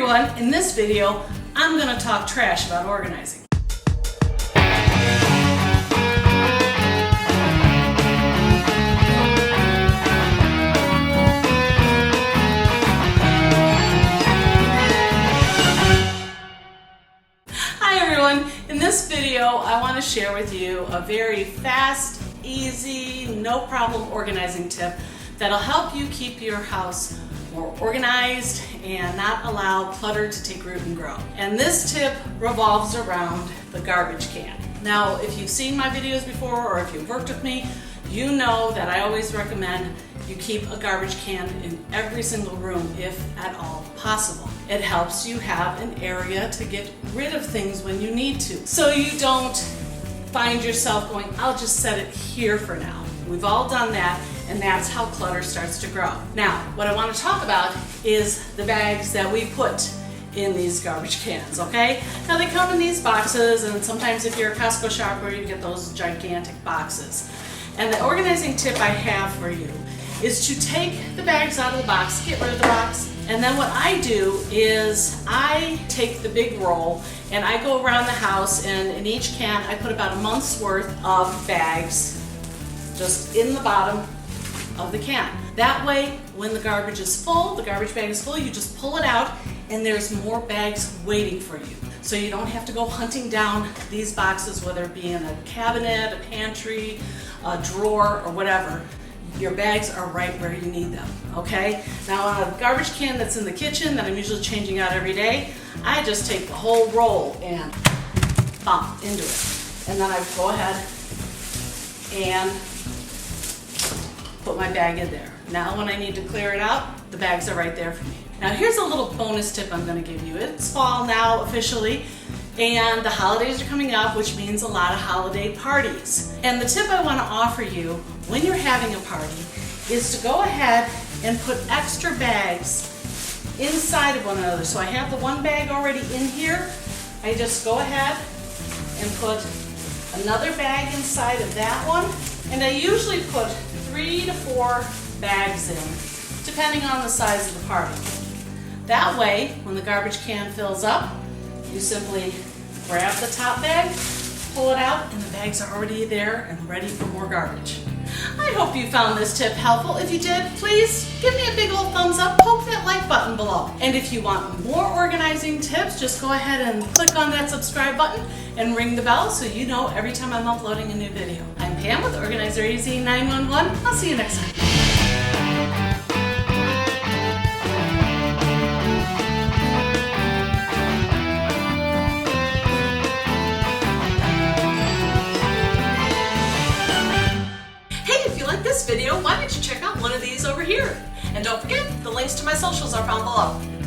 everyone, in this video I'm going to talk trash about organizing. Hi everyone, in this video I want to share with you a very fast, easy, no problem organizing tip that'll help you keep your house more organized and not allow clutter to take root and grow. And this tip revolves around the garbage can. Now, if you've seen my videos before or if you've worked with me, you know that I always recommend you keep a garbage can in every single room if at all possible. It helps you have an area to get rid of things when you need to, so you don't find yourself going, I'll just set it here for now. We've all done that, and that's how clutter starts to grow. Now, what I want to talk about is the bags that we put in these garbage cans, okay? Now, they come in these boxes, and sometimes if you're a Costco shopper, you get those gigantic boxes. And the organizing tip I have for you is to take the bags out of the box, get rid of the box, and then what I do is I take the big roll and I go around the house, and in each can I put about a month's worth of bags just in the bottom of the can. That way, when the garbage is full, the garbage bag is full, you just pull it out and there's more bags waiting for you. So you don't have to go hunting down these boxes, whether it be in a cabinet, a pantry, a drawer, or whatever. Your bags are right where you need them, okay? Now, on a garbage can that's in the kitchen that I'm usually changing out every day, I just take the whole roll and bump into it. And then I go ahead and put my bag in there. Now when I need to clear it out, the bags are right there for me. Now here's a little bonus tip I'm going to give you. It's fall now officially, and the holidays are coming up, which means a lot of holiday parties. And the tip I want to offer you when you're having a party is to go ahead and put extra bags inside of one another. So I have the one bag already in here. I just go ahead and put another bag inside of that one, and I usually put 3 to 4 bags in, depending on the size of the party. That way, when the garbage can fills up, you simply grab the top bag, pull it out, and the bags are already there and ready for more garbage. I hope you found this tip helpful. If you did, please give me a big old thumbs up, poke that like button below. And if you want more organizing tips, just go ahead and click on that subscribe button and ring the bell so you know every time I'm uploading a new video. I'm Pam with Organizer AZ 911. I'll see you next time. This video, why don't you check out one of these over here? And don't forget, the links to my socials are found below.